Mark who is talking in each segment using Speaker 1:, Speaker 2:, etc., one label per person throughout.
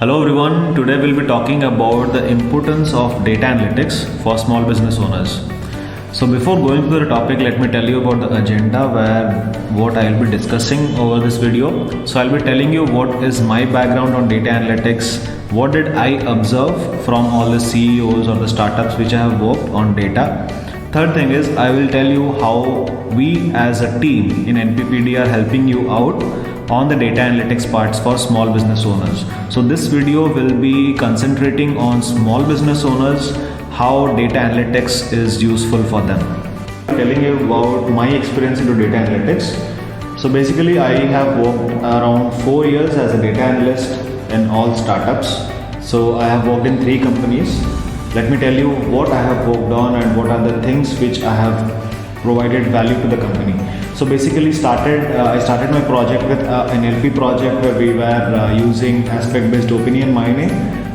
Speaker 1: Hello everyone, today we'll be talking about the importance of data analytics for small business owners. So before going to the topic, let me tell you about the agenda where what I'll be discussing over this video. So I'll be telling you what is my background on data analytics, what did I observe from all the CEOs or the startups which I have worked on data. Third thing is I will tell you how we as a team in NPPD are helping you out on the data analytics parts for small business owners. So this video will be concentrating on small business owners, how data analytics is useful for them. Telling you about my experience into data analytics. So basically I have worked around 4 years as a data analyst in all startups. So I have worked in 3 companies. Let me tell you what I have worked on and what are the things which I have provided value to the company. So basically I started my project with an NLP project where we were using aspect-based opinion mining,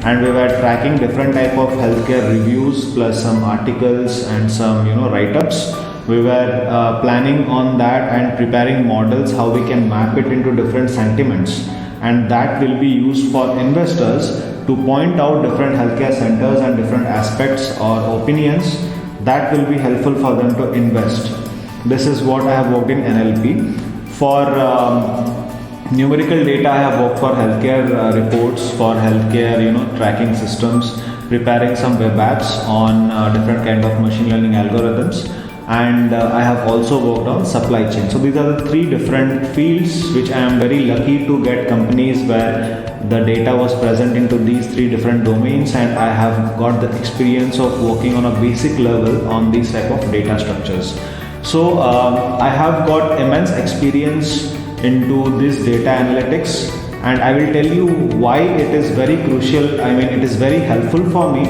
Speaker 1: and we were tracking different type of healthcare reviews plus some articles and some write-ups. We were planning on that and preparing models how we can map it into different sentiments, and that will be used for investors to point out different healthcare centers and different aspects or opinions that will be helpful for them to invest. This is what I have worked in NLP. For numerical data, I have worked for healthcare reports, for healthcare tracking systems, preparing some web apps on different kind of machine learning algorithms, and I have also worked on supply chain. So these are the 3 different fields which I am very lucky to get companies where the data was present into these 3 different domains, and I have got the experience of working on a basic level on these type of data structures. So I have got immense experience into this data analytics, and I will tell you why it is very crucial. I mean, it is very helpful for me.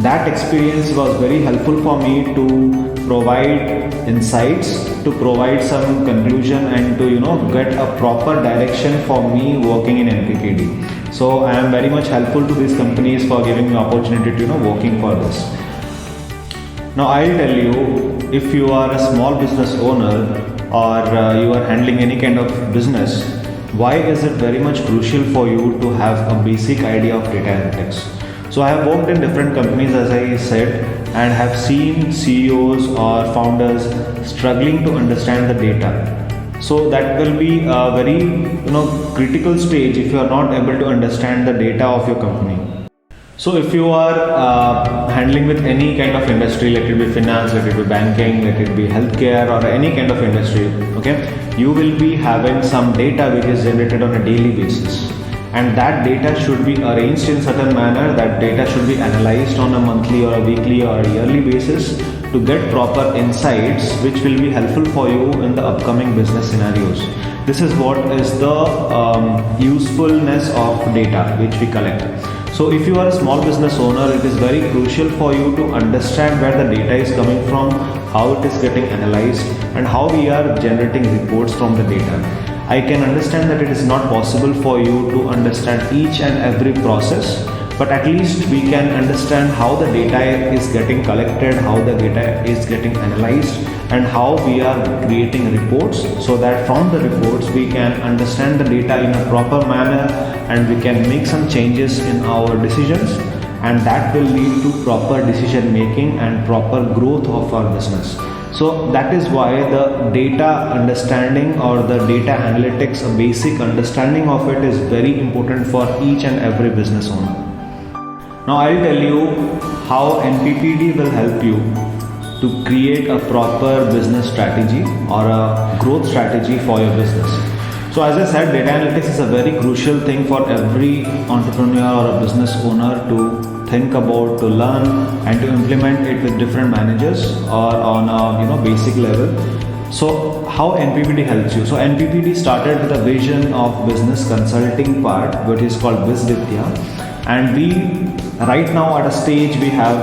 Speaker 1: That experience was very helpful for me to provide insights, to provide some conclusion, and to get a proper direction for me working in NPPD. So I am very much helpful to these companies for giving me opportunity to working for this. Now I'll tell you, if you are a small business owner or you are handling any kind of business, why is it very much crucial for you to have a basic idea of data analytics? So I have worked in different companies, as I said, and have seen CEOs or founders struggling to understand the data. So that will be a very critical stage if you are not able to understand the data of your company. So if you are handling with any kind of industry, let it be finance, let it be banking, let it be healthcare, or any kind of industry, okay, you will be having some data which is generated on a daily basis. And that data should be arranged in certain manner, that data should be analyzed on a monthly or a weekly or a yearly basis to get proper insights which will be helpful for you in the upcoming business scenarios. This is what is the usefulness of data which we collect. So if you are a small business owner, it is very crucial for you to understand where the data is coming from, how it is getting analyzed, and how we are generating reports from the data. I can understand that it is not possible for you to understand each and every process, but at least we can understand how the data is getting collected, how the data is getting analyzed, and how we are creating reports, so that from the reports we can understand the data in a proper manner and we can make some changes in our decisions, and that will lead to proper decision making and proper growth of our business. So that is why the data understanding or the data analytics, a basic understanding of it is very important for each and every business owner. Now I'll tell you how NPPD will help you to create a proper business strategy or a growth strategy for your business. So as I said, data analytics is a very crucial thing for every entrepreneur or a business owner to think about, to learn, and to implement it with different managers or on a basic level. So how NPPD helps you? So NPPD started with a vision of business consulting part, which is called BizVidya, and we right now at a stage we have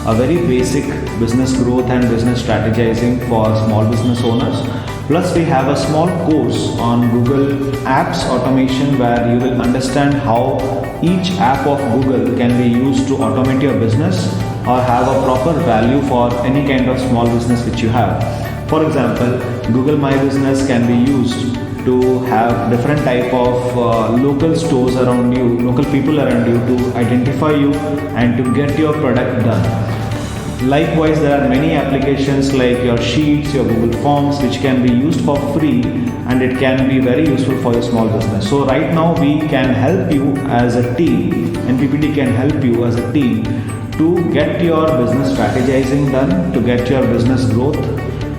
Speaker 1: a very basic business growth and business strategizing for small business owners. Plus we have a small course on Google Apps automation where you will understand how each app of Google can be used to automate your business or have a proper value for any kind of small business which you have. For example, Google My Business can be used to have different type of local stores around you, local people around you, to identify you and to get your product done. Likewise, there are many applications like your Sheets, your Google Forms, which can be used for free, and it can be very useful for your small business. So right now we can help you as a team, NPPT can help you as a team to get your business strategizing done, to get your business growth,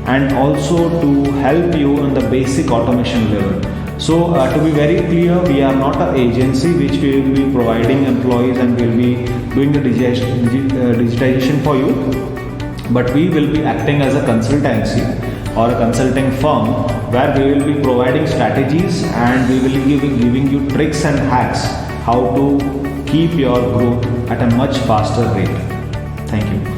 Speaker 1: and also to help you on the basic automation level. So to be very clear, we are not an agency which will be providing employees and will be doing the digitization for you, but we will be acting as a consultancy or a consulting firm where we will be providing strategies, and we will be giving you tricks and hacks how to keep your growth at a much faster rate. Thank you.